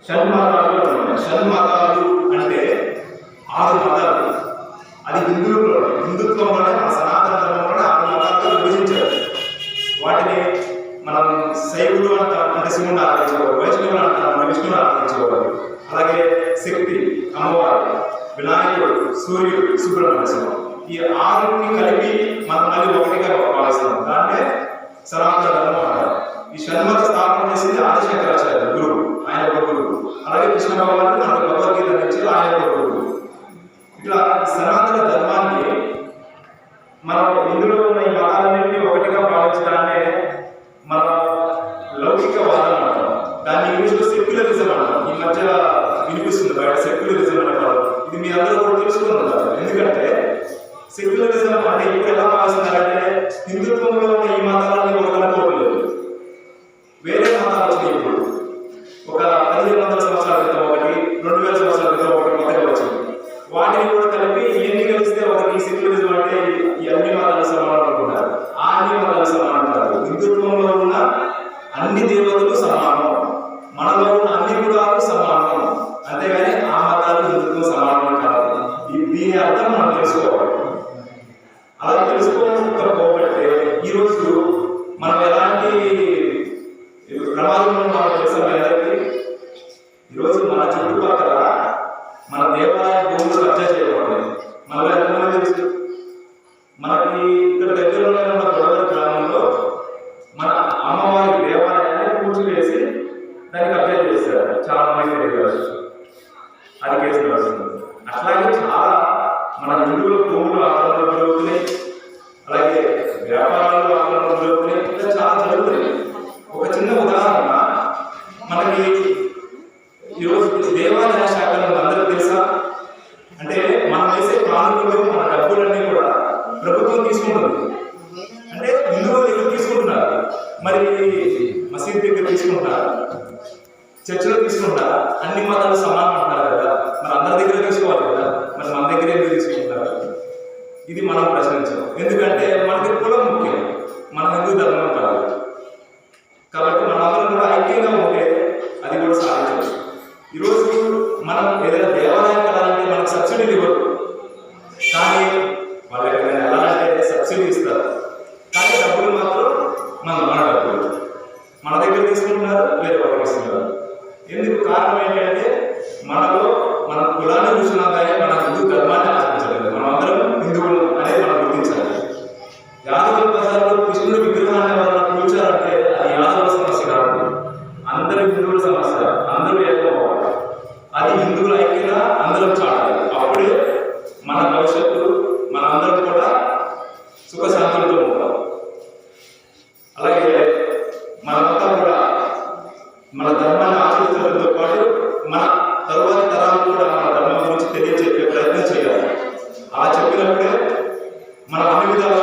షణ్మతాలు ఉన్నాయి. షణ్మతాలు అంటే 6 మతాలు. అది హిందుత్వంలోనే మన సనాతన ధర్మంలోనే 6 మతాలుగా విభజించారు. వాటిని మనం శైవులు అంటాం, అంటే శివుని ఆరాధించేవారు. వైష్ణవులు అంటాం, అంటే విష్ణువుని ఆరాధించేవారు. అలాగే శక్తి, అమ్మవారు, వినాయకుడు, సూర్యుడు, సుబ్రహ్మణ్య. ఈ 6ని కలిపి మనం మళ్ళీ ఒకటిగా భావిస్తాం. దాన్నే సనాతన ధర్మం అంటారు. ఈ షణ్మత స్థాపన చేసింది ఆదిశంకరాచార్య గురువు, ఆయన ఒక గురువు. అలాగే కృష్ణ భగవానుడు మనకు భగవద్గీత నుంచి ఆయన ఒక గురువు. ఇట్లా సనాతన ధర్మాన్ని మనం ఇందులో ఉన్న ఈ మతాలన్నింటినీ ఒకటిగా భావించడాన్ని మన లౌకికవాదం అంటాం. దాన్ని ఇంగ్లీష్లో సెక్యులరిజం అంటాం. ఈ మధ్య వినిపిస్తుంది బయట సెక్యులరిజం అనే పదం. ఇది మీ అందరూ కూడా తెలుసుకున్నారు. ఎందుకంటే సెక్యులరిజం అంటే ఇప్పుడు ఎలా భావిస్తున్నారంటే హిందుత్వంలో ఉన్న ఈ మతాలన్నీ ఒకటనుకోవట్లేదు, వేరే మతాలు వచ్చినాయి. ఇప్పుడు ఒక 1500 సంవత్సరాల క్రితం ఒకటి, 2000 సంవత్సరాల క్రితం ఒకటి కొత్తగా వచ్చింది. వాటిని కూడా కలిపి ఎన్ని కలిస్తే ఒకటి సెక్యులరిజం అంటే ఈ అన్ని మతాలు సమానం అనుకుంటారు. ఆ అన్ని మతాలు సమానం కాదు. హిందుత్వంలో ఉన్న అన్ని దేవతలు సమానం, మనలో ఉన్న అన్ని కులాలు సమానం. అంతేగాని ఆ మతాలు హిందుత్వం సమానం కాదు. దీని అర్థం మనం తెలుసుకోవాలి. అలా తెలుసుకోకపోతే ఈరోజు మనం ఎలాంటి ప్రమాదంలో మనం చేస్తాం అందరికీ. ఈరోజు మన చుట్టుపక్కల మన దేవాలయ భూములు కబ్జా చేయబడ్డాయి. మనలో ఎంతమంది తెలుసు? మనకి ఇక్కడ దగ్గరలో ఉన్న గొడవల గ్రామంలో మన అమ్మవారి దేవాలయాన్ని పూజలు చేసి దాన్ని కబ్జా చేస్తారు. చాలా మంది తెలియదు, అది కేసులు వస్తుంది. అట్లాగే చాలా మన హిందువుల భూములు ఆక్రమణ జరుగుతున్నాయి, అలాగే వ్యాపారాలు ఆక్రమణ జరుగుతున్నాయి. ఇంకా చాలా జరుగుతున్నాయి. ఒక చిన్న ఉదాహరణ, మనకి ఈరోజు దేవాలయ శాఖలు అందరికీ తెలుసా? అంటే మనం వేసే కానుకలు, మన డబ్బులన్నీ కూడా ప్రభుత్వం తీసుకుంటుంది. అంటే హిందువుల దగ్గర తీసుకుంటున్నారు, మరి మసీద్ దగ్గర తీసుకుంటున్నారు, చర్చిలో తీసుకుంటారా? అన్ని మతాలు సమానం అంటారు కదా, మరి అందరి దగ్గర తీసుకోవాలి కదా, మరి మన దగ్గర ఎందుకు తీసుకుంటారు? ఇది మనం ప్రశ్నించాం. ఎందుకంటే మనకి కులం ముఖ్యం, మన హిందూ ధర్మం కాదు. కాబట్టి మనందరం కూడా ఐక్యంగా ఉంటే అది కూడా సాధించవచ్చు. ఈరోజు మనం ఏదైనా దేవాలయం కలాలంటే మనకు సబ్సిడీలు ఇవ్వరు, కానీ వాళ్ళు ఎక్కడైనా ఎలా అంటే సబ్సిడీ ఇస్తారు, కానీ డబ్బులు మాత్రం మన డబ్బులు మన దగ్గర తీసుకుంటున్నారు, వేరే వాళ్ళకి ఇస్తున్నారు. ఎందుకు? కారణం ఏంటంటే మనలో మన కులాన్ని చూసినా కానీ మన హిందూ ధర్మాన్ని ఆచరించలేదు. మనం అందరం హిందువులు అనేది మనం గుర్తించాలి. యాదవుల ప్రజల్లో కృష్ణుడి విగ్రహాన్ని వాళ్ళ కూర్చారంటే అది యాదవుల సమస్య కాదు, అందరూ హిందువుల సమస్య. అందరూ ఏకమవ్వాలి, అది హిందువుల ఐక్యత అందరం చాటాలి. అప్పుడే మన భవిష్యత్తు మన అందరం కూడా సుఖశాంతులతో ఉంటాం. అలాగే మనమంతా కూడా మన ధర్మాన్ని ఆచరించడంతో పాటు మన తరువాతి తరాలు కూడా మన ధర్మం గురించి తెలియజెప్పే ప్రయత్నం చేయాలి. అలా చెప్పినప్పుడే మనం అన్ని విధాలుగా